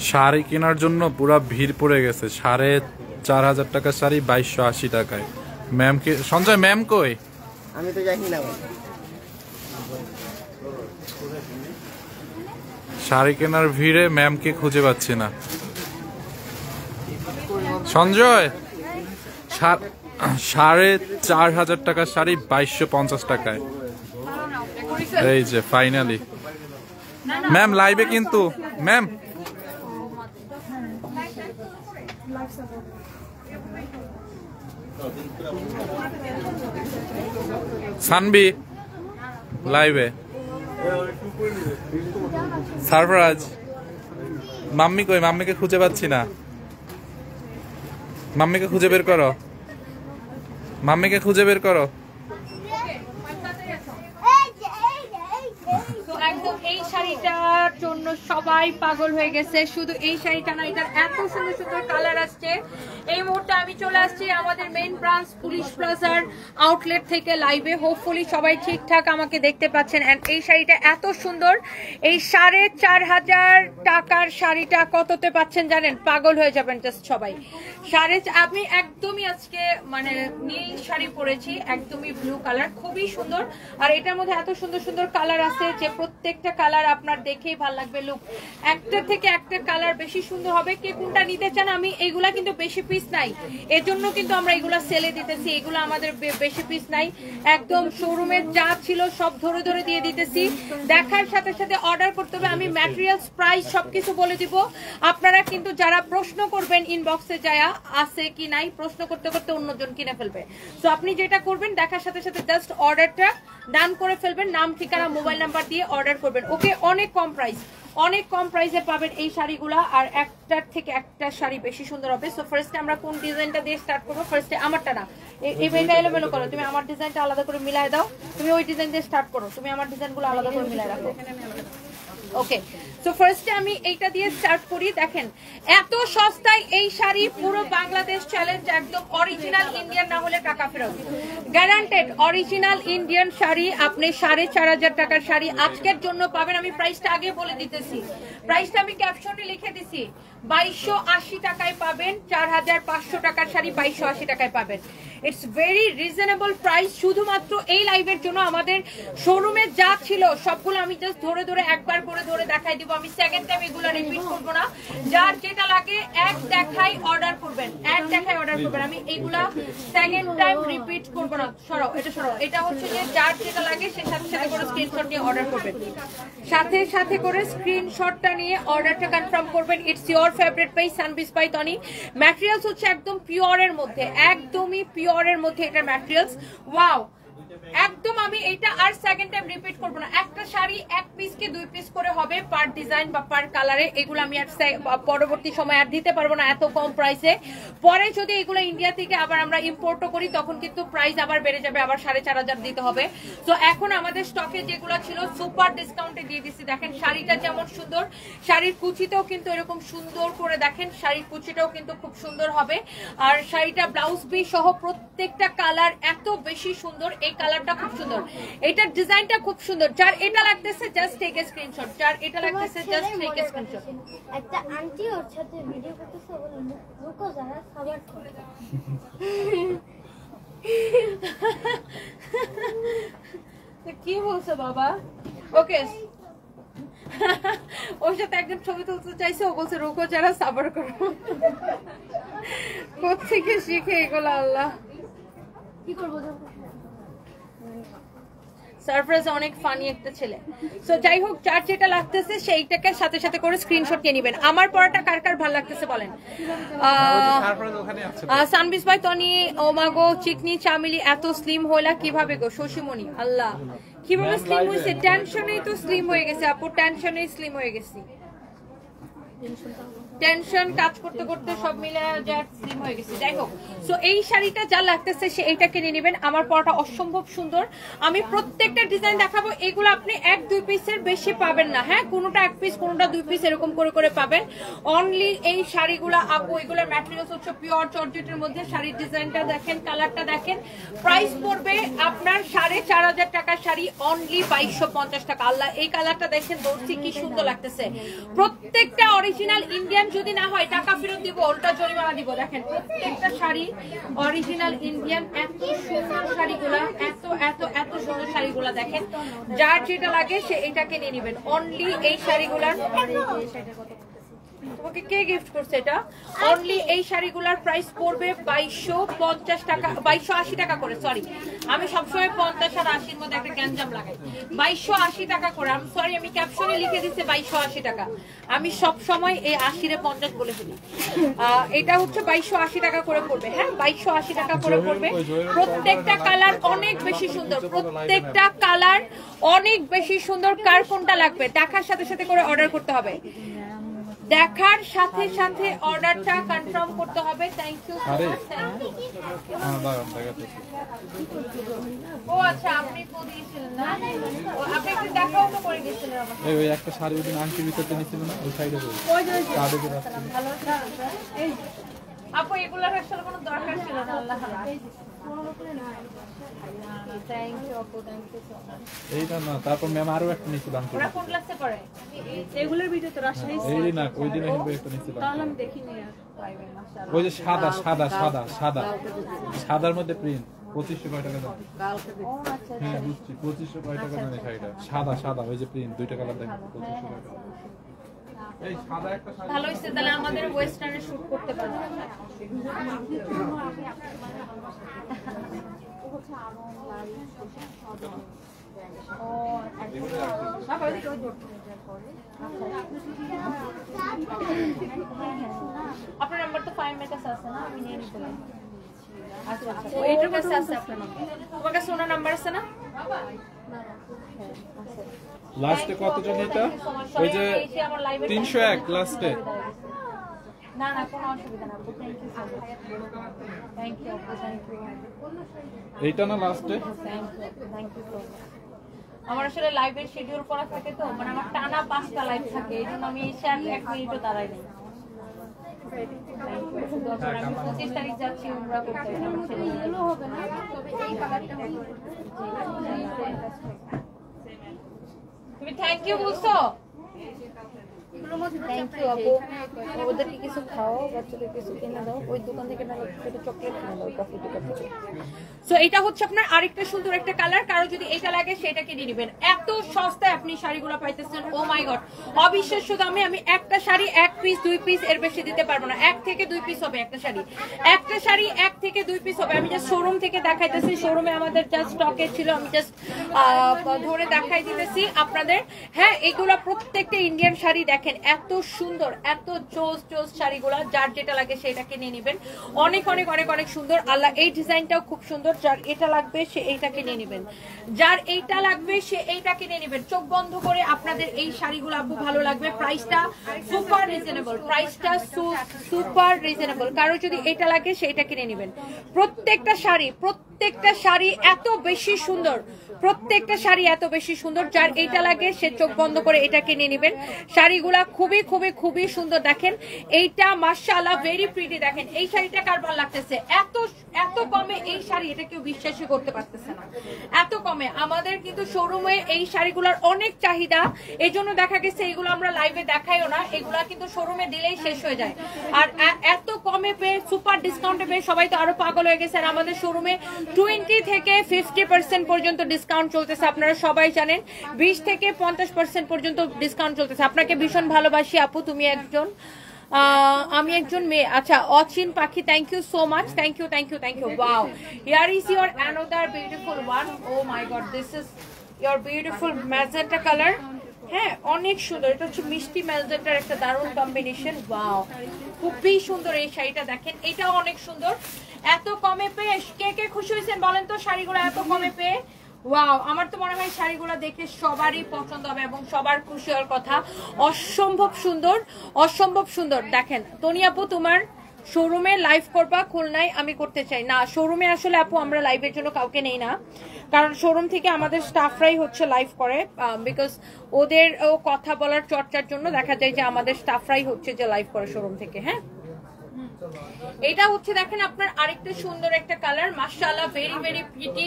শাড়ি কেনার জন্য পুরো ভিড় পড়ে গেছে। ৪,৫০০ টাকার শাড়ি ২২৮০ টাকায়। ম্যাম কে সঞ্জয় ম্যাম কই? আমি তো জানি না ভাই। শাড়ি কেনার ভিড়ে ম্যামকে খুঁজে পাচ্ছি না। সঞ্জয় ৪,৫০০ টাকার শাড়ি ২২৫০ টাকায়। এই যে ফাইনালি ম্যাম লাইভে কিন্তু ম্যাম সানবি লাইভে। সারফরাজ মাম্মি কই? মাম্মিকে খুঁজে পাচ্ছি না। মাম্মিকে খুঁজে বের করো, মাম্মিকে খুঁজে বের করো। একদম এই শাড়িটার জন্য সবাই পাগল হয়ে গেছে। শুধু এই শাড়িটা না, এটার এত সুন্দর সুন্দর কালার আসছে। এই মুহূর্তে আমি চলে আসছি আমাদের মেইন ব্রাঞ্চ পুলিশ প্লাজার আউটলেট থেকে লাইভে। হোপফুলি সবাই ঠিকঠাক আমাকে দেখতে পাচ্ছেন। এন্ড এই শাড়িটা এত সুন্দর। এই ৪,৫০০ টাকার শাড়িটা কততে পাচ্ছেন জানেন? পাগল হয়ে যাবেন জাস্ট সবাই। আমি একদমই আজকে মানে নীল শাড়ি পরেছি, একদমই ব্লু কালার, খুবই সুন্দর। আর এটার মধ্যে এত সুন্দর সুন্দর কালার আছে যে প্রত্যেকটা কালার আপনার দেখেই ভালো লাগবে। লুক একটা থেকে একটা কালার বেশি সুন্দর হবে। কে কোনটা নিতে চান? আমি এইগুলা কিন্তু বেশি পিস নাই, এজন্য কিন্তু আমরা এগুলা সেলে দিতেছি। এগুলো আমাদের বেশি পিস নাই, একদম শোরুমের যা ছিল সব ধরে ধরে দিয়ে দিতেছি। দেখার সাথে সাথে অর্ডার করতে হবে। আমি ম্যাটেরিয়ালস প্রাইস সবকিছু বলে দিব। আপনারা কিন্তু যারা প্রশ্ন করবেন ইনবক্সে যায়া আছে কি নাই, প্রশ্ন করতে করতে অন্যজন কিনে ফেলবে। তো আপনি যেটা করবেন দেখার সাথে সাথে জাস্ট অর্ডারটা ডান করে ফেলবেন, নাম ঠিকানা মোবাইল নাম্বার দিয়ে অর্ডার করবেন। ওকে, অনেক কম প্রাইস, অনেক কম প্রাইসে পাবেন এই শাড়িগুলা। আর একটার থেকে একটা শাড়ি বেশি সুন্দর হবে। সো ফার্স্টে আমরা কোন ডিজাইনটা দিয়ে স্টার্ট করবো? ফার্স্টে আমারটা না, এই মেয়েটা এলোমেলো করো, তুমি আমার ডিজাইনটা আলাদা করে মিলাই দাও। তুমি ওই ডিজাইন দিয়ে স্টার্ট করো, তুমি আমার ডিজাইনগুলো আলাদা করে মিলাই রাখো। ওকে, সো ফার্স্টে আমি এইটা দিয়ে স্টার্ট করি। দেখেন এত সস্তায় এই শাড়ি, পুরো বাংলাদেশ চ্যালেঞ্জ, একদম অরিজিনাল ইন্ডিয়ান না হলে টাকা ফেরত, গ্যারান্টেড অরিজিনাল ইন্ডিয়ান শাড়ি। আপনি ৪,৫০০ টাকার শাড়ি আজকের জন্য পাবেন। আমি প্রাইসটা আগে বলে দিতেছি, প্রাইসটা আমি ক্যাপশনে লিখে দিছি। ২২৮০ টাকায় পাবেন ৪,৫০০ টাকার শাড়ি, ২২৮০ টাকায় পাবেন। It's very reasonable price. শুধুমাত্র এই লাইভের জন্য আমাদের শোরুমে যা ছিল সবগুলো আমি জাস্ট ধরে ধরে একবার করে ধরে দেখাই দিব। আমি সেকেন্ড টাইম এগুলো রিপিট করবো না। যার যেটা লাগে এক দেখাই অর্ডার করবেন, এক দেখাই অর্ডার করবেন। আমি এইগুলা সেকেন্ড টাইম রিপিট করবো না। সরাও এটা, সরাও। এটা হচ্ছে যে যার যেটা লাগে সে সাথে সাথে করে স্ক্রিনশট নিয়ে অর্ডার করবেন, সাথে সাথে করে স্ক্রিনশটটা নিয়ে অর্ডারটা কনফার্ম করবেন। It's your favourite page Sunbees by Toni. Materials হচ্ছে একদম পিওরের মধ্যে, একদমই পিওরের মধ্যে এটার ম্যাটেরিয়ালস। ওয়াও, একদম আমি এটা আর সেকেন্ড টাইম রিপিট করবো না। একটা শাড়ি এক পিস কে 2 পিস করে হবে পার ডিজাইন বা পার কালারে। এগুলো আমি আর পরবর্তী সময় আর দিতে পারবো না এত কম প্রাইসে। পরে যদি এগুলো ইন্ডিয়া থেকে আবার আমরা ইম্পোর্টও করি তখন কিন্তু প্রাইস আবার বেড়ে যাবে, আবার ৪,৫০০ দিতে হবে। তো এখন আমাদের স্টকে যেগুলো ছিল সুপার ডিসকাউন্টে দিয়ে দিচ্ছি। দেখেন শাড়িটা যেমন সুন্দর, শাড়ির কুচিটাও কিন্তু এরকম সুন্দর করে দেখেন, শাড়ির কুচিটাও কিন্তু খুব সুন্দর হবে। আর শাড়িটা ব্লাউজ পিস সহ প্রত্যেকটা কালার এত বেশি সুন্দর। এই কালারটা খুব সুন্দর, এটার ডিজাইনটা খুব সুন্দর। যার এটা লাগতেছে জাস্ট টেক এ স্ক্রিনশট, যার এটা লাগতেছে জাস্ট টেক এ স্ক্রিনশট। একটা আন্টি ওর সাথে ভিডিও করতেছে, বলে রুকো যারা সবার কি বলছো বাবা? ওকে, ওর সাথে একজন ছবি তুলতে চাইছে, ও বলছে রুকো যারা সাবার করো। কোথেকে শিখে এগুলো আল্লাহ। কি করবো? সারপ্রাইজ অনেক ফানি একটা ছেলে। সো যাই হোক, যার যেটা লাগতেছে সেইটাকে সাথে সাথে করে স্ক্রিনশট নিয়ে নেবেন। আমার পড়াটা কার কার ভালো লাগতেছে বলেন? সানবিস ভাই তনি, ওমাগো চিকনি চামিলি এত স্লিম হইলা কিভাবে গো? শশীমণি, আল্লাহ কিভাবে স্লিম হয়েছে? টেনশনেই তো স্লিম হয়ে গেছে আপু, টেনশনেই স্লিম হয়ে গেছি। টেনশন কাজ করতে করতে সব মিলে যা স্লিম হয়ে গেছে। যাই হোক, সো এই শাড়িটা যা লাগতেছে সে এইটা কিনে নেবেন। আমার পরাটা অসম্ভব সুন্দর। আমি প্রত্যেকটা ডিজাইন দেখাবো, এগুলো আপনি 1-2 পিসের বেশি পাবেন না। হ্যাঁ, কোনোটা 1 পিস, কোনোটা 2 পিস, এরকম করে করে পাবেন। অনলি এই শাড়িগুলো আপু, এগুলোর ম্যাটেরিয়ালস হচ্ছে পিওর জর্জেটের মধ্যে। শাড়ির ডিজাইনটা দেখেন, কালারটা দেখেন। প্রাইস পড়বে আপনার ৪,৫০০ টাকার শাড়ি অনলি ২২৫০ টাকা। আল্লাহ, এই কালারটা দেখেন, দর্শি কি সুন্দর লাগতেছে। প্রত্যেকটা অরিজিনাল ইন্ডিয়ান যদি না হয় টাকা ফেরত দিব, ওটা জরিমানা দিব। দেখেন প্রত্যেকটা শাড়ি অরিজিনাল ইন্ডিয়ান। এত সুন্দর শাড়িগুলা, এত এত এত সুন্দর শাড়িগুলা দেখেন। যার যেটা লাগে সে এটাকে নিয়ে নেবেন। অনলি এই শাড়িগুলার, তোমাকে কে গিফট করছে এটা? অনলি এই শাড়িগুলার প্রাইস পড়বে 2250 টাকা, 2280 টাকা করে। সরি, আমি সবসময় 50 আর 80-র মধ্যে একটা গ্যাঞ্জাম লাগাই। 2280 টাকা করে। আমি সরি, আমি ক্যাপশনে লিখে দিচ্ছি 2280 টাকা। আমি সব সময় এই 80-রে 50 বলে ফেলি। এটা হচ্ছে 2280 টাকা করে পড়বে। হ্যাঁ, 2280 টাকা করে পড়বে। প্রত্যেকটা কালার অনেক বেশি সুন্দর, প্রত্যেকটা কালার অনেক বেশি সুন্দর। কার কোনটা লাগবে দেখার সাথে সাথে করে অর্ডার করতে হবে, দেখার সাথে সাথে অর্ডারটা কনফার্ম করতে হবে। Thank you. ও আচ্ছা, আপনি কো দিয়েছিলেন না? ও আপনি একটু দেখাও তো করে দিয়েছিলেন আমাকে। এই একটা শাড়ি ওদিন আংটি ভিতরতে নিছিল না, ওই সাইডে ওই যে ভালো না। এই আপু এগুলোর আসলে কোনো দরকার ছিল না। আল্লাহ হাফেজ। থ্যাংক ইউ আপু, থ্যাংক ইউ সো মাচ। এইটা না, তারপর ম্যাম আরো একটা নিছিল আংটি। ওরা কোন ক্লাসে পড়ে? এগুলোর ভিডিও তো রাজশাহী এই না, ওই দিন একটা নিছিল। তাহলে আমি দেখিনি আর। ওই যে সাদা সাদা সাদা সাদা সাদার মধ্যে প্রিন্ট 2500 কয় টাকা দাম? হ্যাঁ বুঝছি, 2500 কয় টাকা দাম শাড়িটা? সাদা সাদা ওই যে প্রিন্ট, দুইটা কালার দেখেন, 2500 টাকা। এই সাদা একটা শাড়ি ভালো হইছে, তাহলে আমাদের ওয়েস্টার্নে শুট করতে পারবো। আপনার নাম্বার তো 5 মের কাছে আছে না? আমি নিয়ে নিতে পারি। আচ্ছা আচ্ছা, ওইটার কাছে আছে আপনার নাম্বার। তোমার কাছে ওনার নাম্বার আছে না? লাস্টে কতজন এটা? ওই যে 301 লাস্টে। না না, কোনো অসুবিধা না আপু। Thank you so much. Thank you আপু, থ্যাংক ইউ। এইটা না লাস্টে? Thank you, thank you so much. আমার আসলে লাইভের শিডিউল করা থাকে তো, মানে আমার টানা 5টা লাইভ থাকে, এই জন্য আমি এসে আর 1 মিনিটও দাঁড়াই নাই। আমি 25 তারিখ যাচ্ছি উমরা করতে। তুমি থ্যাংক ইউ বলছো? থ্যাংক ইউ আপু। ওদেরকে কিছু খাও, বাচ্চাদের কিছু কিনে দাও, ওই দোকান থেকে না চকলেট কিনে দাও, কফি থেকে। সো এটা হচ্ছে আপনার আরেকটা সুন্দর একটা কালার। কারো যদি এটা লাগে সেটা কিনে নেবেন। এত সস্তায় আপনি শাড়িগুলো পাইতেছেন, ও মাই গড, অবিশ্বাস্য দামে। আমি একটা শাড়ি 1 পিস 2 পিস এর বেশি দিতে পারবো না। 1 থেকে 2 পিস হবে একটা শাড়ি, একটা শাড়ি 1 থেকে 2 পিস হবে। আমি জাস্ট শোরুম থেকে দেখাইতেছি, শোরুমে আমাদের জাস্ট স্টকে ছিল, আমি জাস্ট ধরে দেখাই দিতেছি আপনাদের। হ্যাঁ, এগুলো প্রত্যেকটা ইন্ডিয়ান শাড়ি দেখেন, এত সুন্দর, এত জোস জোস শাড়িগুলো। যার যেটা লাগে সেটাকে নিয়ে নেবেন। অনেক অনেক অনেক অনেক সুন্দর। আল্লাহ, এই ডিজাইনটাও খুব সুন্দর। যার এটা লাগবে সে এইটাকে নিয়ে নেবেন, যার এইটা লাগবে সে এইটাকে নিয়ে নেবেন। চোখ বন্ধ করে আপনাদের এই শাড়িগুলো আপু ভালো লাগবে। প্রাইসটা সুপার রিজনেবল, প্রাইসটা সুপার রিজনেবল। কারো যদি এটা লাগে সেটা কিনে নেবেন। প্রত্যেকটা শাড়ি এত বেশি সুন্দর, প্রত্যেকটা শাড়ি এত বেশি সুন্দর। যার এইটা লাগে সে চোখ বন্ধ করে এটা কিনে নেবেন। শাড়িগুলা খুবই খুবই খুবই সুন্দর। দেখেন এইটা মাশাআল্লাহ ভেরি প্রিটি। দেখেন এই শাড়িটা কার ভালো লাগতেছে? এত এত কমে এই শাড়ি, এটা কেউ বিশ্বাসই করতে পারতেছে না, এত কমে। আমাদের কিন্তু শোরুমে এই শাড়িগুলোর অনেক চাহিদা, এই জন্য দেখা গেছে এগুলো আমরা লাইভে দেখাইও না, এগুলা কিন্তু শোরুমে দিলেই শেষ হয়ে যায়। আর এত কমে পেয়ে, সুপার ডিসকাউন্টে পেয়ে সবাই তো আরো পাগল হয়ে গেছে। আর আমাদের শোরুমে 20 থেকে 50% পর্যন্ত ডিসকাউন্ট চলতেছে। আপনারা সবাই জানেন 20 থেকে 50% পর্যন্ত ডিসকাউন্ট চলতেছে। আপনাকে ভীষণ ভালোবাসি আপু, তুমি একজন, আমি একজন মেয়ে। আচ্ছা, Ochin Pakhi, thank you so much. Thank you thank you thank you. Wow, here is your another beautiful one. Oh my god, this is your beautiful magenta colour. হ্যাঁ, অনেক সুন্দর। এটা হচ্ছে মিষ্টি ম্যাজেন্টার একটা দারুণ কম্বিনেশন। ওয়াও, খুবই সুন্দর এই শাড়িটা। দেখেন এটাও অনেক সুন্দর। এত কমে পেয়ে কে কে খুশি হয়েছেন বলেন তো শাড়িগুলো এত কমে পেয়ে? ওয়াও, আমার তো মনে হয় শাড়িগুলো দেখে সবারই পছন্দ হবে এবং সবার খুশি হওয়ার কথা। অসম্ভব সুন্দর, অসম্ভব সুন্দর। দেখেন তনি আপু, তোমার শোরুমে লাইভ করবা খুলনায়? আমি করতে চাই না। শোরুমে আসলে আপু আমরা লাইভের জন্য কাউকে নেই না, কারণ শোরুম থেকে আমাদের স্টাফরাই হচ্ছে লাইভ করে, বিকজ ওদের কথা বলার চর্চার জন্য দেখা যায় যে আমাদের স্টাফরাই হচ্ছে যে লাইভ করে শোরুম থেকে। হ্যাঁ, এটা হচ্ছে দেখেন আপনার আরেকটা সুন্দর একটা কালার, মাশাআল্লাহ, ভেরি ভেরি প্রিটি,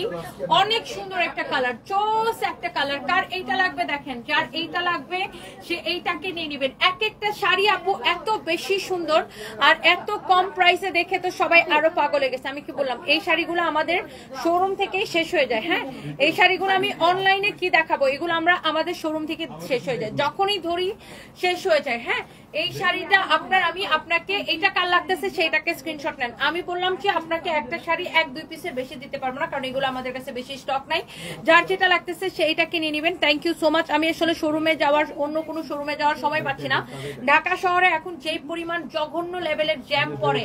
অনেক সুন্দর একটা কালার, চোস একটা কালার। কার এইটা লাগবে দেখেন, যার এইটা লাগবে সে এইটাকে নিয়ে নেবেন। এক একটা শাড়ি আপু এত বেশি সুন্দর আর এত কম প্রাইসে দেখে তো সবাই আরো পাগল হয়ে গেছে। আমি কি বললাম, এই শাড়িগুলো আমাদের শোরুম থেকেই শেষ হয়ে যায়। হ্যাঁ, এই শাড়িগুলো আমি অনলাইনে কি দেখাবো, এগুলো আমরা আমাদের শোরুম থেকে শেষ হয়ে যায়, যখনই ধরি শেষ হয়ে যায়। হ্যাঁ, এই শাড়িটা আমি আপনাকে এইটা কার লাগতেছে সেইটাকে স্ক্রিনশট নেন। আমি বললাম কি আপনাকে একটা শাড়ি 1-2 পিসের বেশি দিতে পারবো না, কারণ এগুলো আমাদের কাছে বেশি স্টক নাই। যার যেটা লাগতেছে সেইটাকে নিয়ে নেবেন। Thank you so much. আমি আসলে শোরুমে যাওয়ার, অন্য কোনো শোরুমে যাওয়ার সময় পাচ্ছি না। ঢাকা শহরে এখন যেই পরিমাণ জঘন্য লেভেলের জ্যাম পড়ে,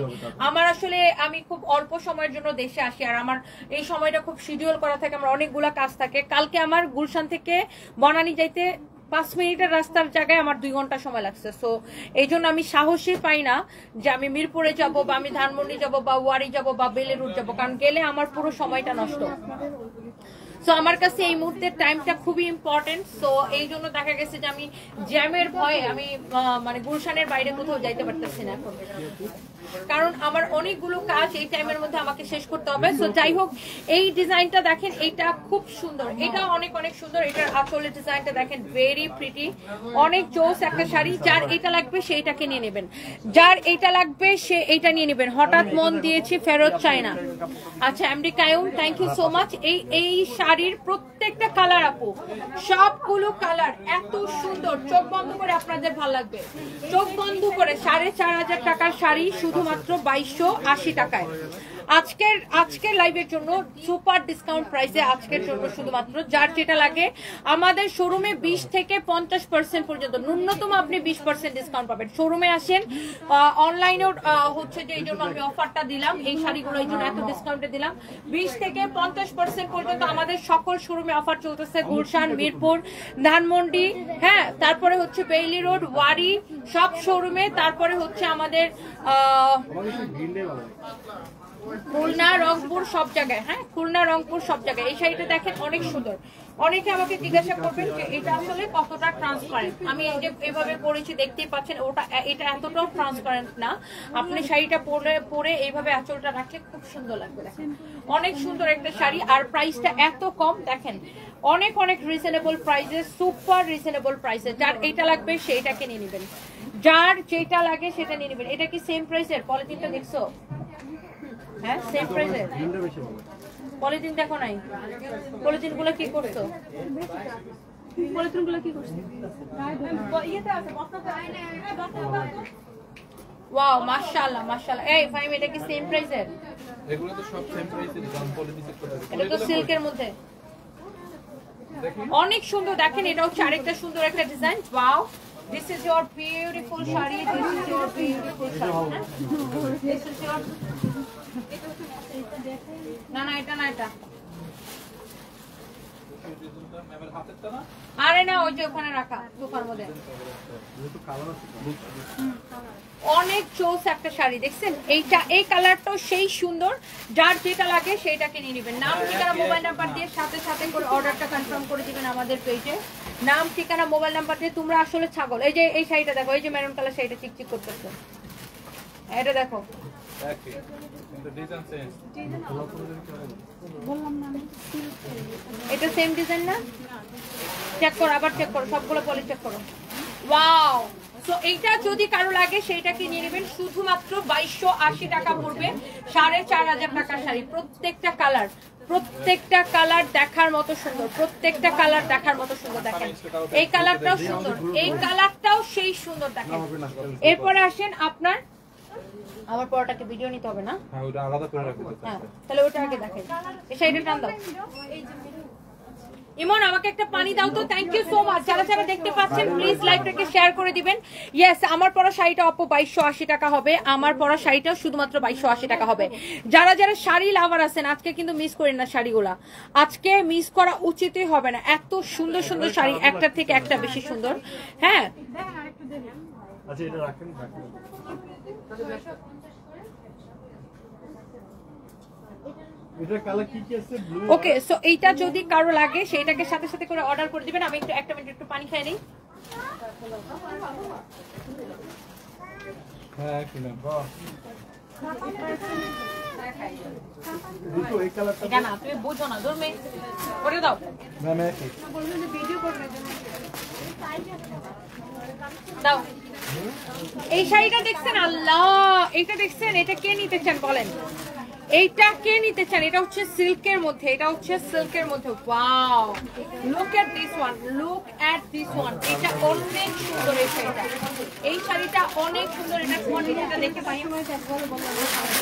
আমার আসলে আমি খুব অল্প সময়ের জন্য দেশে আসি, আর আমার এই সময়টা খুব শিডিউল করা থাকে, আমার অনেকগুলা কাজ থাকে। কালকে আমার গুলশান থেকে বনানী যাইতে 5 মিনিটের রাস্তার জায়গায় আমার 2 ঘন্টা সময় লাগছে। সো এই জন্য আমি সাহসই পাই না যে আমি মিরপুরে যাব বা আমি ধানমন্ডি যাব বা ওয়ারি যাব বা বেলে রুট যাব, কারণ গেলে আমার পুরো সময়টা নষ্ট। সো আমার কাছে এই মুহূর্তের টাইমটা খুবই ইম্পর্টেন্ট। সো এই জন্য দেখা গেছে যে আমি জ্যামের ভয়ে আমি মানে গুলশানের বাইরে কোথাও যাইতে পারতেছি না এখন, কারণ আমার অনেকগুলো কাজ এই টাইমের মধ্যে আমাকে শেষ করতে হবে। সো যাই হোক, এই ডিজাইনটা দেখেন, এটা খুব সুন্দর, এটা অনেক অনেক সুন্দর। এটার আসলে ডিজাইনটা দেখেন, ভেরি প্রিটি, অনেক চোস একটা শাড়ি। যার এটা লাগবে সেইটাকে নিয়ে নেবেন, যার এইটা লাগবে সে এইটা নিয়ে নেবেন। হঠাৎ মন দিয়েছি, ফেরত চাই না। আচ্ছা, MD Qayum, thank you so much. এই শাড়ির প্রত্যেকটা কালার আপু, সবগুলো কালার এত সুন্দর, চোখ বন্ধ করে আপনাদের ভালো লাগবে। চোখ বন্ধ করে 4,500 টাকার শাড়ি শুধুমাত্র 2280 টাকায়। আজকের লাইভের জন্য সুপার ডিসকাউন্ট প্রাইসে, আজকের জন্য শুধুমাত্র যার যেটা লাগে। আমাদের শোরুমে 20 থেকে 50% পর্যন্ত, ন্যূনতম আপনি 20% ডিসকাউন্ট পাবেন। শোরুমে আসেন, অনলাইনেও হচ্ছে যে এই জন্য আমি অফারটা দিলাম, এই শাড়িগুলো এই জন্য এত ডিসকাউন্টে দিলাম। 20 থেকে 50% পর্যন্ত আমাদের সকল শোরুমে অফার চলতেছে, গুলশান, মিরপুর, ধানমন্ডি, হ্যাঁ, তারপরে হচ্ছে বেইলি রোড, ওয়ারি, সব শোরুমে। তারপরে হচ্ছে আমাদের খুলনা, রংপুর, সব জায়গায়। হ্যাঁ, খুলনা, রংপুর, সব জায়গায়। এই শাড়িটা দেখেন, অনেক সুন্দর। অনেকে আমাকে জিজ্ঞাসা করবেন যে এটা আসলে কতটা ট্রান্সপারেন্ট। আমি এই যে এভাবে পরেছি, দেখতেই পাচ্ছেন, এটা এতটাও ট্রান্সপারেন্ট না। আপনি শাড়িটা পরে এইভাবে আঁচলটা রাখলে খুব সুন্দর লাগবে। দেখেন, অনেক সুন্দর একটা শাড়ি, আর প্রাইসটা এত কম। দেখেন, অনেক অনেক রিজনেবল প্রাইসে, সুপার রিজনেবল প্রাইসে। যার এইটা লাগবে সেইটাকে নিয়ে নেবেন, যার যেটা লাগে সেটা নিয়ে নেবেন। এটা কি সেম প্রাইসের? পলিথিনটা দেখছো? হ্যাঁ, সেম প্রাইসে। পলিথিন দেখো নাই? পলিথিন গুলো কি করছো? পলিথিন গুলো কি করছে? ওয়াও, মাশাআল্লাহ মাশাআল্লাহ। এই ফাইম, এটা কি সেম প্রাইসের? এগুলো তো সব সেম প্রাইসের দাম, পলিথিন করতে। এটা তো সিল্কের মধ্যে, অনেক সুন্দর। দেখেন, এটা হচ্ছে আরেকটা সুন্দর একটা design. Wow, this is your beautiful sari, this is your beautiful sari. This is your, না না, এটা না, এটা আরে না, ওই যে ওখানে রাখা দোকান মধ্যে। অনেক চোস একটা শাড়ি, দেখছেন? এই কালারটাও সেই সুন্দর। যার যেটা লাগে সেইটাকে নিয়ে নেবেন। নাম, ঠিকানা, মোবাইল নাম্বার দিয়ে সাথে সাথে করে অর্ডারটা কনফার্ম করে দিবেন আমাদের পেজে। নাম, ঠিকানা, মোবাইল নাম্বার দিয়ে। তোমরা আসলে ছাগল। এই যে এই শাড়িটা দেখো, এই যে মেরুন কালার শাড়িটা চিকচিক করতেছে, এটা দেখো। এটা সেম ডিজাইন না? চেক করো, আবার চেক করো, সবগুলো পলি চেক করো। ওয়াও, সো এইটা যদি কারো লাগে সেইটাকে নিয়ে নেবেন। শুধুমাত্র 2280 টাকা পড়বে। 4500 টাকার শাড়ি। প্রত্যেকটা কালার দেখার মতো সুন্দর, প্রত্যেকটা কালার দেখার মতো সুন্দর। দেখেন, এই কালারটাও সুন্দর, এই কালারটাও সেই সুন্দর। দেখেন, এরপরে আসেন আপনার, আমার পরটাকে ভিডিও নিতে হবে না? হ্যাঁ, ওটা আলাদা করে রাখতে হবে। হ্যাঁ, তাহলে ওটা আগে দেখেন। এই শাড়িটা টান দাও। ইমন, আমাকে একটা পানি দাও তো। Thank you so much. যারা যারা দেখতে পাচ্ছেন প্লিজ লাইভটাকে শেয়ার করে দিবেন। ইয়েস, আমার পরা শাড়িটা অপো 2280 টাকা হবে। আমার পরা শাড়িটাও শুধুমাত্র 2280 টাকা হবে। যারা যারা শাড়ি লাভার আছেন, আজকে কিন্তু মিস করেন না শাড়িগুলা। আজকে মিস করা উচিতই হবে না। এত সুন্দর সুন্দর শাড়ি, একটার থেকে একটা বেশি সুন্দর। হ্যাঁ, আচ্ছা, এটা রাখেন। ওকে, সো এইটা যদি কারো লাগে সেইটাকে সাথে সাথে করে অর্ডার করে দিবেন। আমি একটু একটা মিনিট একটু পানি খাই নেই। হ্যাঁ, দুটো এই কালারটা এটা না তুমি বুঝো না ধর্মে করে দাও ম্যাম ভিডিও করবে দাও। এই শাড়িটা দেখছেন? আল্লাহ, এটা দেখছেন? এটা কে নিতে চান বলেন? এইটা কে নিতে চান? এটা হচ্ছে সিল্কের মধ্যে, এটা হচ্ছে সিল্কের মধ্যে। Wow, look at this one, look at this one. এটা অনেক সুন্দর এই শাড়িটা, এই শাড়িটা অনেক সুন্দর। এটা কোয়ান্টিটিটা দেখে পাই।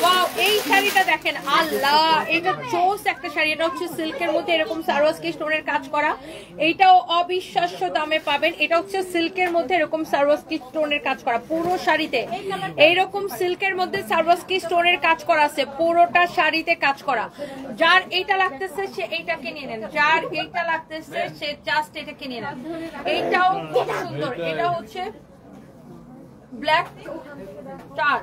ওয়াও, এই শাড়িটা দেখেন। আল্লাহ, এটা চোস একটা শাড়ি। এটা হচ্ছে সিল্কের মধ্যে এরকম সারোয়ারস্কি স্টোনের কাজ করা। এইটাও অবিশ্বাস্য দামে পাবেন। এটা হচ্ছে সিল্কের মধ্যে এরকম সারোয়ারস্কি স্টোনের কাজ করা পুরো শাড়িতে। এইরকম সিল্কের মধ্যে সারোয়ারস্কি স্টোনের কাজ করা আছে পুরোটা শাড়িতে কাজ করা। যার এইটা লাগতেছে সে এইটা কিনে নেন, যার এইটা লাগতেছে সে জাস্ট এটা কিনে নেন। এইটাও খুব সুন্দর। এটা হচ্ছে ব্ল্যাক স্টার।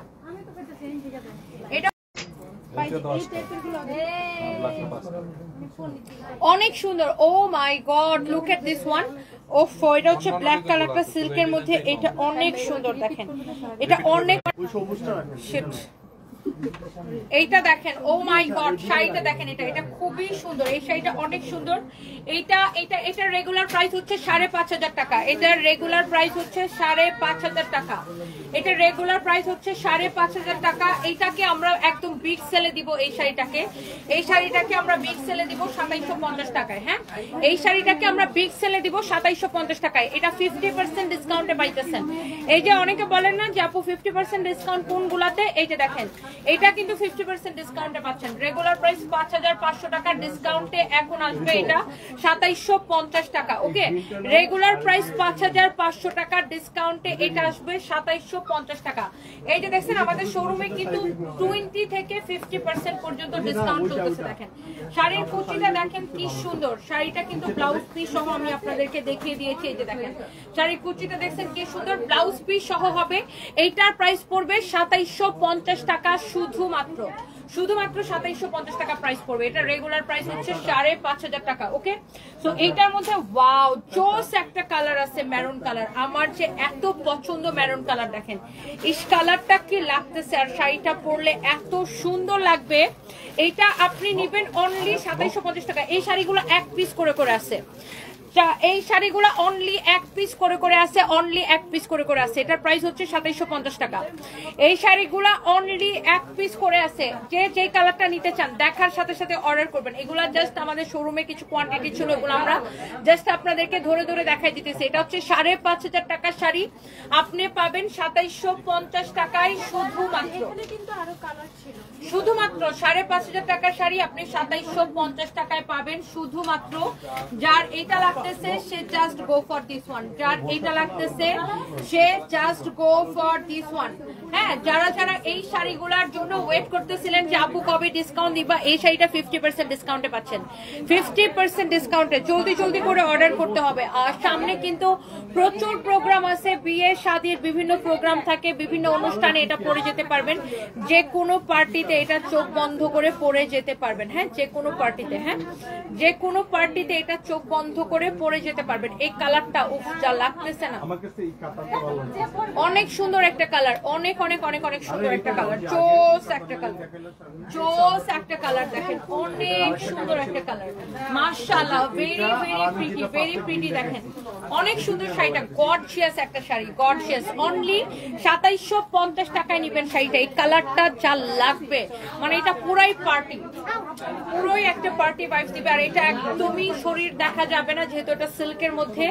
এটা অনেক সুন্দর। Oh my god, look at this one. ওফ, এটা হচ্ছে ব্ল্যাক কালারটা সিল্কের মধ্যে। এটা অনেক সুন্দর দেখেন, এটা অনেক। ওই সবুজটা রাখেন। শিট, এইটা দেখেন। ও মাই গড, শাড়িটা দেখেন। এটা এটা খুবই সুন্দর। এই শাড়িটা অনেক সুন্দর। এইটা এটা এটা রেগুলার প্রাইস হচ্ছে 5,500 টাকা। এটার রেগুলার প্রাইস হচ্ছে 5,500 টাকা। এটা রেগুলার প্রাইস হচ্ছে 5,500 টাকা। এইটাকে আমরা একদম বিগ সেলে দিব। এই শাড়িটাকে আমরা বিগ সেলে দিব 2750 টাকায়। হ্যাঁ, এই শাড়িটাকে আমরা বিগ সেলে দিব 2750 টাকায়। এটা 50% ডিসকাউন্টে পাইতেছেন। এই যে অনেকে বলেন না যে আপু 50% ডিসকাউন্ট কোনগুলাতে, এই যে দেখেন এটা কিন্তু 50% ডিসকাউন্টে পাচ্ছেন। রেগুলার প্রাইস 5,500 টাকা, ডিসকাউন্টে এখন আসবে এটা 2750 টাকা। ওকে, রেগুলার প্রাইস 5,500 টাকা, ডিসকাউন্টে এটা আসবে 2750 টাকা। এই যে দেখছেন আমাদের শোরুমে কিন্তু 20 থেকে 50% পর্যন্ত ডিসকাউন্ট চলতেছে। দেখেন শাড়ির কুচিটা দেখেন কি সুন্দর। শাড়িটা কিন্তু ব্লাউজ পিস সহ আমি আপনাদেরকে দেখিয়ে দিয়েছি। এই যে দেখেন শাড়ির কুচিটা দেখছেন কি সুন্দর, ব্লাউজ পিস সহ হবে। এইটার প্রাইস পড়বে 2750 টাকা শুধুমাত্র। 2750 টাকা প্রাইস পড়বে। এটা রেগুলার প্রাইস হচ্ছে 5,500 টাকা। ওকে, সো এইটার মধ্যে ওয়াও জোস একটা কালার আছে, মেরুন কালার। আমার যে এত পছন্দ মেরুন কালার। দেখেন এই কালারটা কি লাগতেছে, আর শাড়িটা পরলে এত সুন্দর লাগবে। এইটা আপনি নেবেন অনলি 2750 টাকা। এই শাড়িগুলো এক পিস করে করে আছে। এই শাড়িগুলো অনলি এক পিস করে করে আছে, অনলি এক পিস করে করে আছে। এটার প্রাইস হচ্ছে 2750 টাকা। এই শাড়িগুলো অনলি এক পিস করে আছে। যে যে কালারটা নিতে চান দেখার সাথে সাথে অর্ডার করবেন। এগুলা জাস্ট আমাদের শোরুমে কিছু কোয়ান্টিটি ছিল, এগুলো আমরা জাস্ট আপনাদেরকে ধরে ধরে দেখাই দিতেছি। এটা হচ্ছে 5,500 টাকার শাড়ি, আপনি পাবেন 2750 টাকায় শুধুমাত্র। শুধুমাত্র 5,500 টাকার শাড়ি আপনি 2750 টাকায় পাবেন শুধুমাত্র। যার এটা লাগতেছে সে just go for this one. যার এটা লাগতেছে সে just go for this one. হ্যাঁ, যারা যারা এই শাড়িগুলোর জন্য ওয়েট করতেছিলেন যে আপু কবে ডিসকাউন্ট দিবা, এই শাড়িটা 50% ডিসকাউন্টে পাচ্ছেন। 50% ডিসকাউন্টে জলদি জলদি করে অর্ডার করতে হবে। আর সামনে কিন্তু প্রচুর প্রোগ্রাম আছে, বিয়ে শাদীর বিভিন্ন প্রোগ্রাম থাকে, বিভিন্ন অনুষ্ঠানে এটা পরে যেতে পারবেন। যে কোনো পার্টিতে এটা চোখ বন্ধ করে পরে যেতে পারবেন। হ্যাঁ, যে কোনো পার্টিতে, হ্যাঁ যে কোনো পার্টিতে এটা চোখ বন্ধ করে পরে যেতে পারবেন। এই কালারটা উফ যা লাগতেছে না, আমার কাছে এই কালারটা ভালো লাগে। অনেক সুন্দর একটা কালার, অনেক অনেক অনেক অনেক সুন্দর একটা কালার, জোস একটা কালার, জোস একটা কালার। দেখেন অনেক সুন্দর একটা কালার, মাশাআল্লাহ, very very pretty, very pretty. দেখেন অনেক সুন্দর শাড়িটা, গর্জিয়াস একটা শাড়ি, গর্জিয়াস। অনলি 2750 টাকায় নেবেন শাড়িটা। এই কালারটা যা লাগবে, মানে এটা পুরাই পার্টি, পুরোই একটা পার্টি ভাইবস দিবে। আর এটা একদমই শরীর দেখা যাবে না, যেহেতু এটা সিল্কের মধ্যে।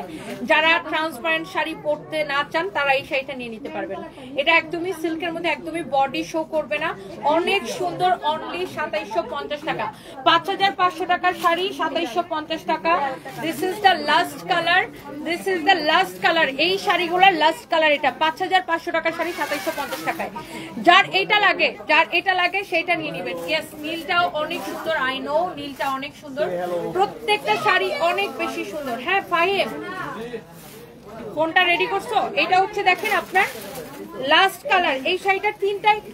যারা ট্রান্সপারেন্ট শাড়ি পরতে না চান তারা এই শাড়িটা নিয়ে নিতে পারবেন। এটা একদমই সিল্কের মধ্যে, একদমই বডি শো করবে না, অনেক সুন্দর। অনলি 2750 টাকা, 5,500 টাকার শাড়ি 2750 টাকা। This is the last colour, this is the last colour. এই শাড়িগুলোর লাস্ট কালার এটা। 5,500 টাকার শাড়ি 2750 টাকায়। যার এটা লাগে, যার এটা লাগে সেটা নিয়ে নেবেন। ইয়েস, নীলটাও অনেক সুন্দর, আই নো নীলটা অনেক সুন্দর, প্রত্যেকটা শাড়ি অনেক বেশি সুন্দর। হ্যাঁ ফাহিম, ফোনটা রেডি করছো? এটা হচ্ছে দেখেন আপনার লাস্ট কালার, এই শাড়িটা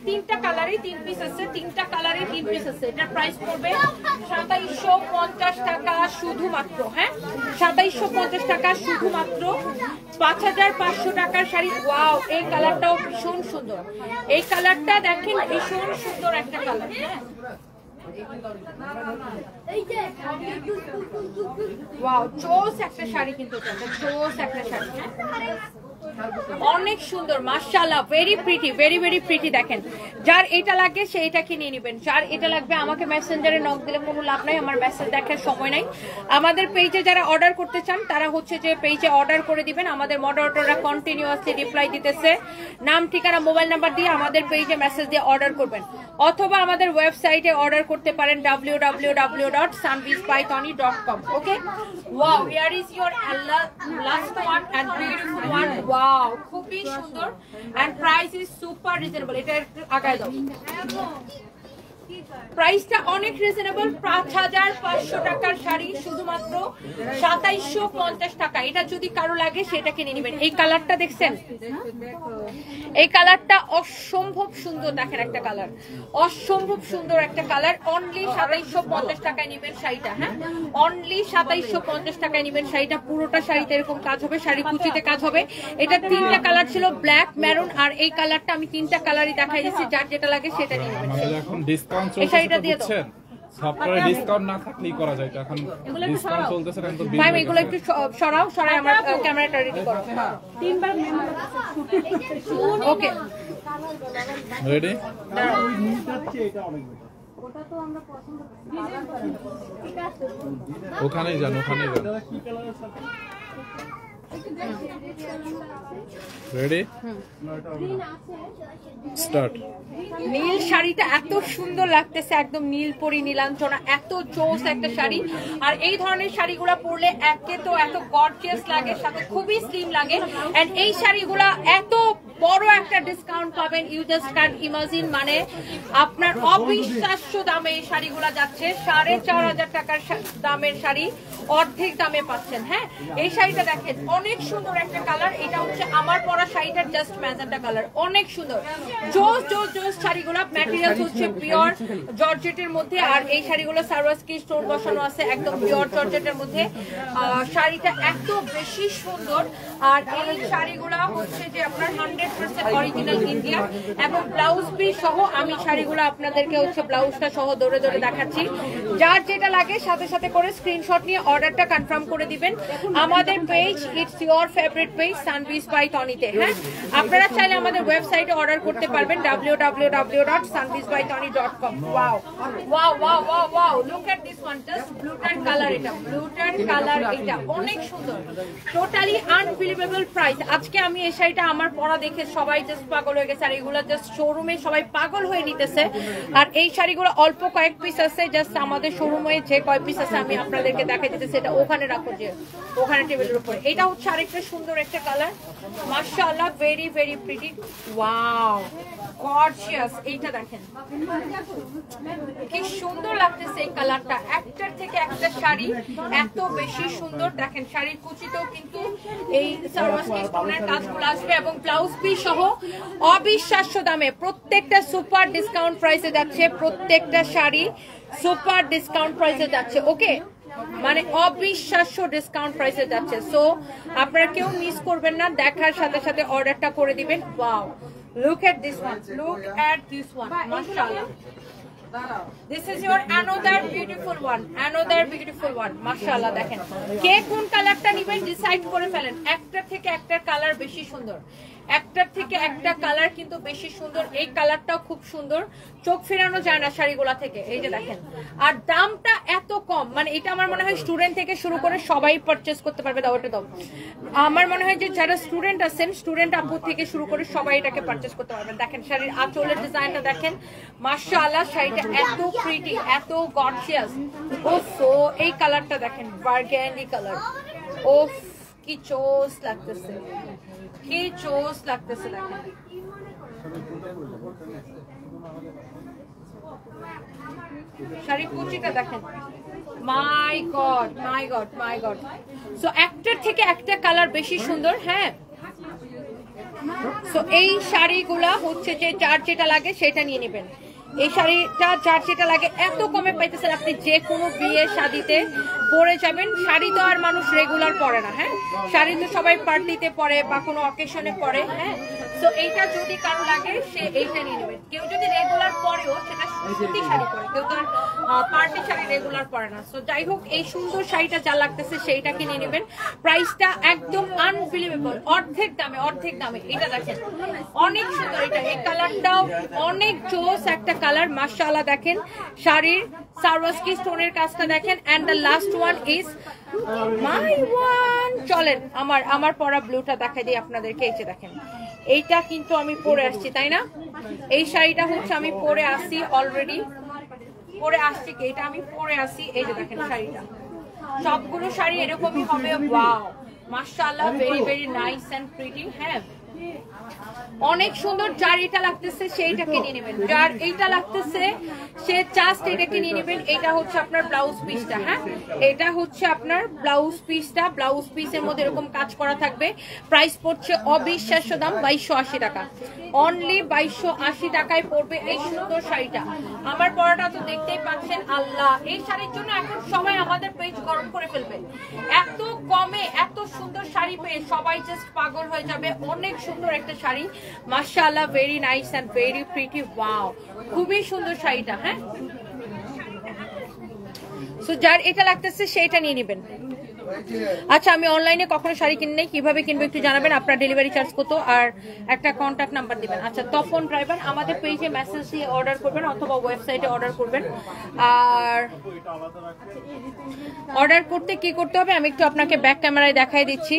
তিনটা কালারে 3 পিস আছে, 3টা কালারে 3 পিস আছে। এটার প্রাইস পড়বে 2750 টাকা শুধুমাত্র। হ্যাঁ, 2750 টাকা শুধুমাত্র। 5500 টাকার শাড়ি। ওয়াও, এই কালারটাও ভীষণ সুন্দর। এই কালারটা দেখেন, ভীষণ সুন্দর একটা কালার। ওয়াও, চোস একটা শাড়ি, কিন্তু চোস একটা শাড়ি, অনেক সুন্দর মাশাআল্লাহ, very pretty, very very pretty. দেখেন, যার এটা লাগে সে এটা কিনে নেবেন। যার এটা লাগবে আমাকে মেসেঞ্জারে নক দিলে কোনো লাভ নাই, আমার মেসেজ দেখার সময় নাই। আমাদের পেজে যারা অর্ডার করতে চান তারা হচ্ছে যে পেজে অর্ডার করে দিবেন। আমাদের মডারেটররা কন্টিনিউয়াসলি রিপ্লাই দিতেছে। নাম, ঠিকানা, মোবাইল নাম্বার দিয়ে আমাদের পেজে মেসেজ দিয়ে অর্ডার করবেন, অথবা আমাদের ওয়েবসাইটে অর্ডার করতে পারেন www.sunbeespythoni.com। Okay, wow, here is your last one and beautiful one. Wow, খুবই সুন্দর and price is super reasonable. এটা একটু আগায় দাও। প্রাইসটা অনেক রিজনেবল, 5500 টাকার শাড়ি শুধুমাত্র 2750 টাকা। এটা যদি কারো লাগে সেটা কিনে নেবেন। এই কালারটা দেখছেন, এই কালারটা অসম্ভব সুন্দর। দেখেন, একটা কালার অসম্ভব সুন্দর একটা কালার। অনলি 2750 টাকায় নেবেন শাড়িটা। হ্যাঁ, অনলি 2750 টাকায় নেবেন শাড়িটা। পুরোটা শাড়িতে এরকম কাজ হবে, শাড়ি কুচিতে কাজ হবে। এটা 3টা কালার ছিল, ব্ল্যাক, মেরুন আর এই কালারটা। আমি 3টা কালারই দেখাই দিচ্ছি, যার যেটা লাগে সেটা নিয়ে নেবেন। এখন ডিসকাউন্ট চলছে, বুঝছেন? সফটওয়্যারে ডিসকাউন্ট না থাকলেই করা যায়। এখন ডিসকাউন্ট চলতেছে, এখন তো ভাই এগুলো একটু সরাও, সরাই আমার ক্যামেরাটা রেডি করো। 3বার ওকে, রেডি? ওই নীলটার চেয়ে এটা অনেক বেশি। ওখানেই যান, ওখানেই যান। এটা কি কালারের সাথে? Ready, start. নীল শাড়িটা এত সুন্দর লাগতেছে, একদম নীল পরি, নীলাঞ্চনা, এত চোস একটা শাড়ি। আর এই ধরনের শাড়িগুলো পরলে একে তো এত গর্জিয়াস লাগে, সাথে খুবই স্লিম লাগে। এন্ড এই শাড়িগুলা এত বড় একটা ডিসকাউন্ট পাবেন, ইউ জাস্ট ক্যান ইমাজিন। মানে আপনার অবিশ্বাস্য দামে এই শাড়িগুলা যাচ্ছে। 4500 টাকার দামের শাড়ি অর্ধেক দামে পাচ্ছেন। হ্যাঁ, এই শাড়িটা দেখেন, অনেক সুন্দর একটা কালার। এটা হচ্ছে আমার পরা শাড়িটার জাস্ট ম্যাজেন্টা কালার, অনেক সুন্দর। জোস জোস জোস শাড়িগুলো। ম্যাটেরিয়াল হচ্ছে পিওর জর্জেটের মধ্যে, আর এই শাড়িগুলো সারওয়াস্কি স্টোন বসানো আছে, একদম পিওর জর্জেটের মধ্যে। শাড়িটা এত বেশি সুন্দর। আর এই শাড়িগুলো হচ্ছে যে আপনার 100% অরিজিনাল ইন্ডিয়া, এবং ব্লাউজ পিস সহ। আমি শাড়িগুলো আপনাদেরকে হচ্ছে ব্লাউজটা সহ দৌড়ে দৌড়ে দেখাচ্ছি। যার যেটা লাগে সাথে সাথে করে স্ক্রিনশট নিয়ে অর্ডারটা কনফার্ম করে দিবেন। আমাদের page, it's your favourite page, Sunbees by টনিতে। হ্যাঁ, আপনারা চাইলে আমাদের ওয়েবসাইটে অর্ডার করতে পারবেন www.sunbeespythoni.com। Wow wow wow wow wow, look at this one, just blue tan colour. এটা ব্লু টান কালার, এটা অনেক সুন্দর, টোটালি আনবিলিভেবল প্রাইস। আজকে আমি এই শাড়িটা আমার পরা দেখে সবাই জাস্ট পাগল হয়ে গেছে। আর এগুলো জাস্ট শোরুমে সবাই পাগল হয়ে নিতেছে। আর এই শাড়িগুলো অল্প কয়েক পিস আছে, জাস্ট আমাদের শোরুমে যে কয়েক পিস আছে আমি আপনাদেরকে দেখাই দিতেছি। এটা ওখানে রাখো, যে ওখানে টেবিলের উপরে। এটা হচ্ছে আরেকটা সুন্দর একটা কালার, মাশাআল্লাহ, very very pretty. Wow, gorgeous. এইটা দেখেন কি সুন্দর লাগতেছে এই কালারটা। একটার থেকে একটা শাড়ি এত বেশি সুন্দর। দেখেন, শাড়ির কুচিতেও কিন্তু এই সারওয়াস্কি স্টোনের কাজগুলো আসবে, এবং ব্লাউজ পিস সহ অবিশ্বাস্য দামে। প্রত্যেকটা সুপার ডিসকাউন্ট প্রাইসে যাচ্ছে, প্রত্যেকটা শাড়ি সুপার ডিসকাউন্ট প্রাইসে যাচ্ছে। ওকে, মানে অবিশ্বাস্য ডিসকাউন্ট প্রাইসে যাচ্ছে। সো আপনারা কেউ মিস করবেন না, দেখার সাথে সাথে অর্ডারটা করে দিবেন। Wow, look at this one, look at this one, mashallah. This is your another beautiful one, another beautiful one, mashallah. দেখেন, কে কোন কালারটা নেবেন ডিসাইড করে ফেলেন। একটা থেকে একটা কালার বেশি সুন্দর, একটার থেকে একটা কালার কিন্তু বেশি সুন্দর। এই কালারটাও খুব সুন্দর, চোখ ফেরানো যায় না শাড়িগুলা থেকে। এই যে দেখেন, আর দামটা এত কম। মানে এটা আমার মনে হয় স্টুডেন্ট থেকে শুরু করে সবাই পারচেস করতে পারবে। দাও, ওটা দাও। আমার মনে হয় যে যারা স্টুডেন্ট আছেন, স্টুডেন্ট আপু থেকে শুরু করে সবাই এটাকে পারচেস করতে পারবেন। দেখেন, শাড়ির আঁচলের ডিজাইনটা দেখেন, মাশাআল্লাহ, শাড়িটা এত প্রিটি, এত গর্জিয়াস। ওফো, এই কালারটা দেখেন, বার্গেন্ডি কালার। ওফ, কি চোস লাগতেছে, কি চোস লাগতেছে। দেখেন, শাড়ি কুচিটা দেখেন, মাই গড মাই গড মাই গড। সো একটার থেকে একটা কালার বেশি সুন্দর। হ্যাঁ, সো এই শাড়িগুলা হচ্ছে যে যার যেটা লাগে সেটা নিয়ে নেবেন। এই শাড়িটা যার যেটা লাগে এত কমে পাইতেছেন, আপনি যে কোনো বিয়ে শাদিতে পরে যাবেন। শাড়ি তো আর মানুষ রেগুলার পরে না, হ্যাঁ, শাড়ি তো সবাই পার্টিতে পরে বা কোনো অকেশনে পরে, হ্যাঁ। তো এইটা যদি কারো লাগে সে এইটা নিয়ে নেবেন। কেউ যদি রেগুলার পরেও সেটা সুতি শাড়ি পরে, কেউ তো পার্টি শাড়ি রেগুলার পরে না। তো যাই হোক, এই সুন্দর শাড়িটা যা লাগতেছে সেইটা কিনে নেবেন। প্রাইসটা একদম আনবিলিভেবল, অর্ধেক দামে। এটা দেখেন অনেক সুন্দর, এটা এই কালারটাও অনেক জোস একটা কালার, মাশাআল্লাহ। দেখেন শাড়ির সারওয়াস্কি স্টোনের কাজটা দেখেন। And the last one is my one. চলেন আমার পরা ব্লুটা দেখাই দিই আপনাদেরকে। এই যে দেখেন, এইটা কিন্তু আমি পরে আসছি, তাই না? এই শাড়িটা হচ্ছে আমি পরে আসছি অলরেডি, পরে আসছি কি এটা আমি পরে আসি। এই যে দেখেন শাড়িটা, সবগুলো শাড়ি এরকমই হবে। ওয়াও, মাশাআল্লাহ, very very nice and pretty. হ্যাঁ, অনেক সুন্দর। যার এটা লাগতেছে সেইটা কিনে নেবেন, যার এইটা লাগতেছে সে জাস্ট এটা কিনে নেবেন। এটা হচ্ছে আপনার ব্লাউজ পিসটা, হ্যাঁ, এটা হচ্ছে আপনার ব্লাউজ পিসটা। ব্লাউজ পিসের মধ্যে এরকম কাজ করা থাকবে। প্রাইস পড়ছে অবিশ্বাস্য দাম, 2280 টাকা। অনলি 2280 টাকায় পড়বে এই সুন্দর শাড়িটা। আমার পরাটা তো দেখতেই পাচ্ছেন। আল্লাহ, এই শাড়ির জন্য এখন সবাই আমাদের পেজ গরম করে ফেলবে। এত কমে এত সুন্দর শাড়ি পেয়ে সবাই জাস্ট পাগল হয়ে যাবে। অনেক সুন্দর একটা শাড়ি, মাশাআল্লাহ, very nice and very pretty. Wow, খুবই সুন্দর শাড়িটা। হ্যাঁ, সো যার এটা লাগতেছে সেটা নিয়ে নেবেন। আচ্ছা, আমি অনলাইনে কখনো শাড়ি কিনি নাই, কিভাবে কিনবো একটু জানাবেন। আপনার ডেলিভারি চার্জ কত আর একটা কন্ট্যাক্ট নাম্বার দিবেন। আচ্ছা, তপন ড্রাইভার, আমাদের পেজে মেসেজ দিয়ে অর্ডার করবেন অথবা ওয়েবসাইটে অর্ডার করবেন। আর অর্ডার করতে কি করতে হবে আমি একটু আপনাকে ব্যাক ক্যামেরায় দেখাই দিচ্ছি।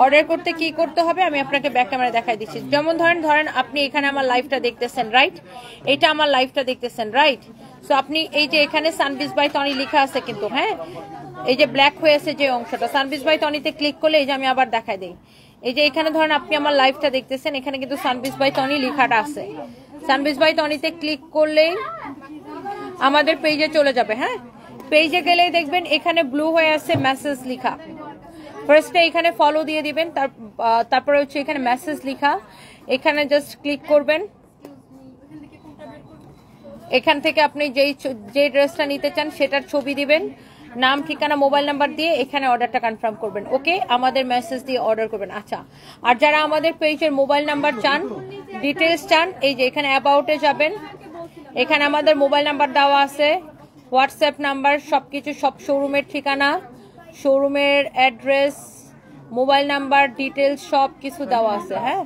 অর্ডার করতে কি করতে হবে আমি আপনাকে ব্যাক ক্যামেরায় দেখাই দিচ্ছি। যেমন ধরেন আপনি এখানে আমার লাইভটা দেখতেছেন, রাইট? এটা আমার লাইভটা দেখতেছেন, রাইট? সো আপনি এই যে এখানে সানবিজ বাই তনি লেখা আছে কিন্তু, হ্যাঁ, এই যে ব্ল্যাক হয়ে আছে যে অংশটা, সানবিজ বাই তনিতে ক্লিক করলে এই যে আমি আবার দেখাই দিই, এই যে এখানে ধরেন আপনি আমার লাইভটা দেখতেছেন, এখানে কিন্তু সানবিজ বাই তনি লেখাটা আছে। সানবিজ বাই তনিতে ক্লিক করলেই আমাদের পেজে চলে যাবে। হ্যাঁ, পেজে গেলেই দেখবেন এখানে ব্লু হয়ে আছে মেসেজ লেখা। ফার্স্টে এখানে ফলো দিয়ে দিবেন, তারপরে হচ্ছে এখানে মেসেজ লেখা, এখানে জাস্ট ক্লিক করবেন। এখান থেকে আপনি যে ড্রেসটা নিতে চান সেটার ছবি দিবেন, নাম, ঠিকানা, মোবাইল নাম্বার দিয়ে এখানে অর্ডারটা কনফার্ম করবেন। ওকে, আমাদের মেসেজ দিয়ে অর্ডার করবেন। আচ্ছা, আর যারা আমাদের পেজের মোবাইল নাম্বার চান, ডিটেলস চান, এই যে এখানে অ্যাবাউটে যাবেন, এখানে আমাদের মোবাইল নাম্বার দেওয়া আছে, হোয়াটসঅ্যাপ নাম্বার, সবকিছু, সব শোরুমের ঠিকানা, শোরুমের অ্যাড্রেস, মোবাইল নাম্বার, ডিটেলস সব কিছু দেওয়া আছে। হ্যাঁ,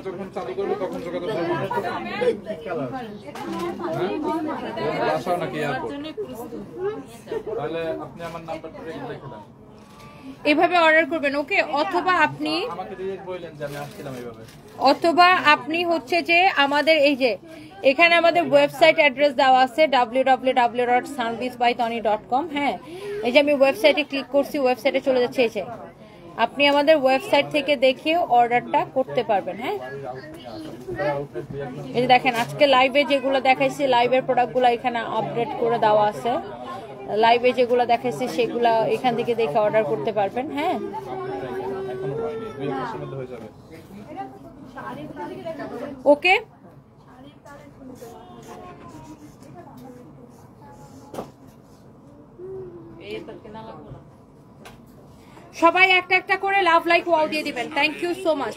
যখন চালু করবো তখন নাকি তাহলে আপনি আমার নাম্বারটা রেখে দেন, এভাবে অর্ডার করবেন। ওকে, অথবা আপনি হচ্ছে যে আমাদের এই যে এখানে আমাদের ওয়েবসাইট অ্যাড্রেস দেওয়া আছে www.sunbizbytony.com। হ্যাঁ, এই যে আমি ওয়েবসাইটে ক্লিক করছি, ওয়েবসাইটে চলে যাচ্ছে। এই যে আপনি আমাদের ওয়েবসাইট থেকে দেখিয়েও অর্ডারটা করতে পারবেন। হ্যাঁ, এই যে দেখেন আজকে লাইভে যেগুলো দেখাইছি, লাইভের প্রোডাক্টগুলো এখানে আপডেট করে দেওয়া আছে। লাইভে যেগুলো দেখাইছি সেগুলো এখান থেকে দেখে অর্ডার করতে পারবেন। হ্যাঁ, ওকে, সবাই একটা একটা করে লাভ লাইক ওয়াও দিয়ে দিবেন। Thank you so much.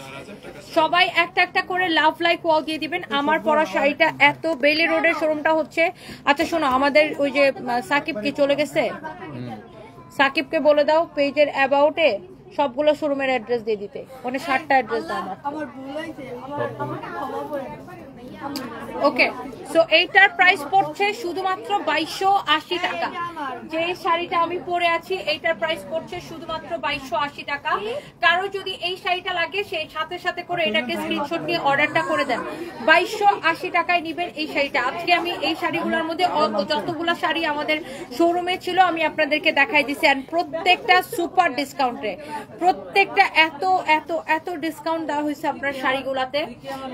সবাই একটা একটা করে লাভ লাইক ওয়াও দিয়ে দিবেন। আমার পরা শাড়িটা এত, বেলি রোডের শোরুমটা হচ্ছে। আচ্ছা শোনো, আমাদের ওই যে সাকিব কি চলে গেছে, সাকিবকে বলে দাও পেজের অ্যাবাউটে সবগুলো শোরুমের অ্যাড্রেস দিয়ে দিতে, ওখানে 7টা অ্যাড্রেস দাও আমার। ওকে, সো এইটার প্রাইস পড়ছে শুধুমাত্র 2280 টাকা। যে শাড়িটা আমি পরে আছি এইটার প্রাইস পড়ছে শুধুমাত্র 2280 টাকা। কারো যদি এই শাড়িটা লাগে সেই সাথে সাথে করে এটাকে স্ক্রিনশট নিয়ে অর্ডারটা করে দেন। 2280 টাকায় নিবেন এই শাড়িটা। আজকে আমি এই শাড়িগুলোর মধ্যে যতগুলো শাড়ি আমাদের শোরুমে ছিল আমি আপনাদেরকে দেখাই দিছি, আর প্রত্যেকটা সুপার ডিসকাউন্টে, প্রত্যেকটা এত এত এত ডিসকাউন্ট দেওয়া হয়েছে আপনার শাড়িগুলাতে।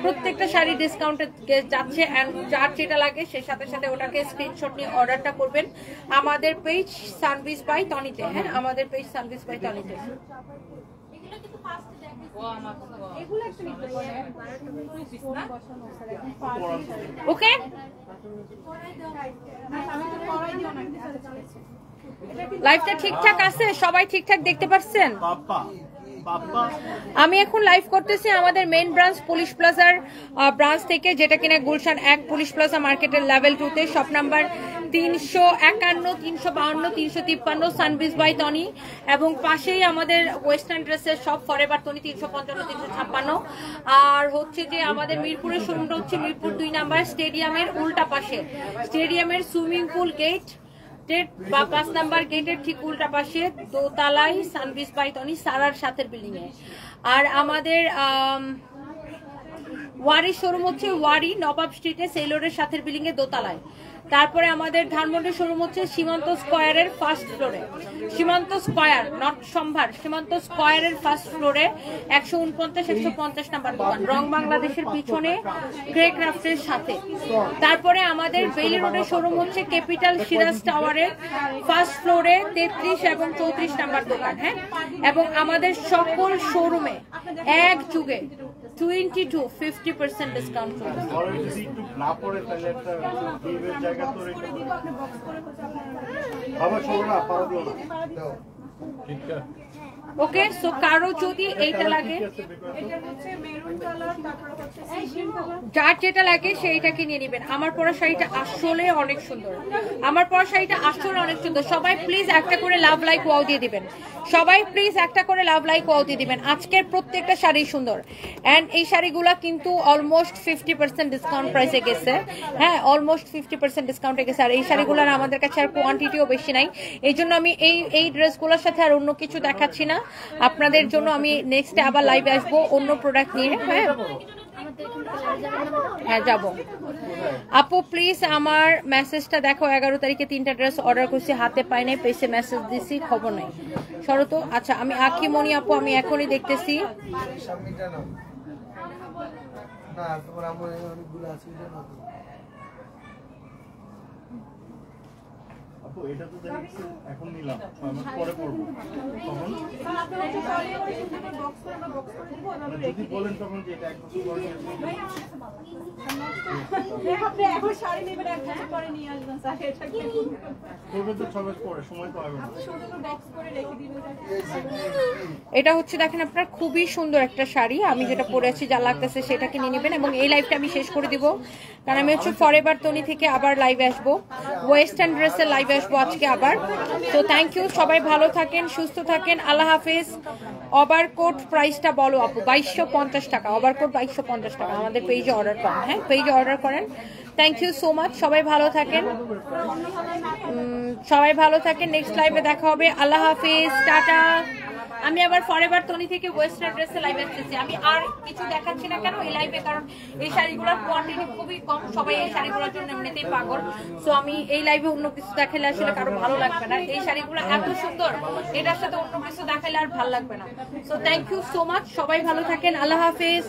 প্রত্যেকটা শাড়ি ডিসকাউন্টে যাচ্ছে, এন্ড যার যেটা লাগে সেই সাথে সাথে ওটাকে স্ক্রিনশট নিয়ে অর্ডারটা করবেন আমাদের পেজ সানভিস বাই তনিতে। হ্যাঁ, আমাদের পেজ সানভিস বাই তনিতে। ওকে, লাইভটা ঠিকঠাক আছে? সবাই ঠিকঠাক দেখতে পাচ্ছেন? আমি এখন লাইভ করতেছি আমাদের মেইন ব্রাঞ্চ পুলিশ প্লাজার ব্রাঞ্চ থেকে, যেটা কিনা গুলশান 1 পুলিশ প্লাজা মার্কেটের লেভেল 2 তে, shop number 351, 352, 353 Sanvees by Toni, এবং পাশেই আমাদের ওয়েস্টার্ন ড্রেসের শপ ফরএভার তনি 355, 356। আর হচ্ছে যে আমাদের মিরপুরের শোরুমটা হচ্ছে মিরপুর 2 নাম্বার স্টেডিয়ামের উল্টা পাশে, স্টেডিয়ামের সুইমিং পুল গেট বা 5 নাম্বার গেটের ঠিক উল্টা পাশে দোতলায় সানভিস বাই তনি সারার সাথের বিল্ডিং এ। আর আমাদের ওয়ারি শোরুম হচ্ছে ওয়ারি নবাব স্ট্রিটে সেলরের সাথের বিল্ডিং এ দোতলায়। তারপরে আমাদের ধানমন্ডি শোরুম হচ্ছে সীমান্ত স্কয়ারের ফার্স্ট ফ্লোরে, সীমান্ত স্কয়ার নট সম্ভার, সীমান্ত স্কয়ারের ফার্স্ট ফ্লোরে 149, 150 নাম্বার দোকান, রং বাংলাদেশের পিছনে গ্রে ক্রাফটের সাথে। তারপরে আমাদের বেইলি রোডের শোরুম হচ্ছে ক্যাপিটাল সিরাজ টাওয়ারের ফার্স্ট ফ্লোরে 33 এবং 34 নাম্বার দোকান। হ্যাঁ, এবং আমাদের সকল শোরুমে এক যুগে 20-50% ডিসকাউন্ট চলছে। ওকে, সো কারো যদি এইটা লাগে, যার যেটা লাগে সেইটাকে নিয়ে নেবেন। আমার পরা শাড়িটা আসলে অনেক সুন্দর, আমার পরা শাড়িটা আসলে অনেক সুন্দর। সবাই প্লিজ একটা করে লাভ লাইক ওয়াও দিয়ে দিবেন, সবাই প্লিজ একটা করে লাভ লাইক ওয়াও দিয়ে দিবেন। আজকের প্রত্যেকটা শাড়ি সুন্দর, এন্ড এই শাড়িগুলো কিন্তু অলমোস্ট 50% ডিসকাউন্ট প্রাইসে গেছে। হ্যাঁ, অলমোস্ট 50% ডিসকাউন্টে গেছে। আর এই শাড়িগুলোর আমাদের কাছে আর কোয়ান্টিটিও বেশি নাই, এই জন্য আমি এই ড্রেসগুলোর সাথে আর অন্য কিছু দেখাচ্ছি না। আপনাদের জন্য আমি নেক্সটে আবার লাইভে আসবো অন্য প্রোডাক্ট নিয়ে। হ্যাঁ হ্যাঁ, যাবো। আপু প্লিজ আমার মেসেজটা দেখো, 11 তারিখে 3টা ড্রেস অর্ডার করছি, হাতে পাই নাই, পেসে মেসেজ দিছি, খবর নাই। শরত, আচ্ছা আমি আখিমণি আপু, আমি এখনই দেখতেছি। এটা তো দেখছি এখন নিলাম, পরে করবো, তখন যদি বলেন তখন যে এটা এক বছর পরে এখন শাড়ি নেবেন, এক বছর পরে নিয়ে আসবেন স্যার। এটা কি করবে তো 6 মাস পরে, সময় তো হবে না, শুধু বক্স করে রেখে দিবেন। এটা হচ্ছে দেখেন আপনার খুবই সুন্দর একটা শাড়ি, আমি যেটা পরে আছি, যা লাগতেছে সেটাকে নিয়ে নেবেন। এবং এই লাইভটা আমি শেষ করে দিব, কারণ আমি হচ্ছে ফরএভার তনি থেকে আবার লাইভে আসবো, ওয়েস্টার্ন ড্রেসের লাইভে আসবো আজকে আবার। তো থ্যাংক ইউ, সবাই ভালো থাকেন, সুস্থ থাকেন, আল্লাহ হাফেজ। ওভারকোট প্রাইসটা বলো আপু? 2250 টাকা ওভারকোট, 2250 টাকা। আমাদের পেজে অর্ডার করেন, হ্যাঁ পেজে অর্ডার করেন। থ্যাংক ইউ সো মাচ, সবাই ভালো থাকেন, সবাই ভালো থাকেন। নেক্সট লাইভে দেখা হবে, আল্লাহ হাফেজ, টাটা। আমি আবার ফরএভার তনি থেকে ওয়েস্টার্ন ড্রেসে লাইভে আসতেছি। আমি আর কিছু দেখাচ্ছি না কেন এই লাইভে, কারণ এই শাড়িগুলোর কোয়ান্টিটি খুবই কম, সবাই এই শাড়িগুলোর জন্য এমনিতেই পাগল। সো আমি এই লাইভে অন্য কিছু দেখালে আসলে কারো ভালো লাগবে না। এই শাড়িগুলো এত সুন্দর, এটার সাথে অন্য কিছু দেখালে আর ভালো লাগবে না। So thank you so much, সবাই ভালো থাকেন, আল্লাহ হাফেজ।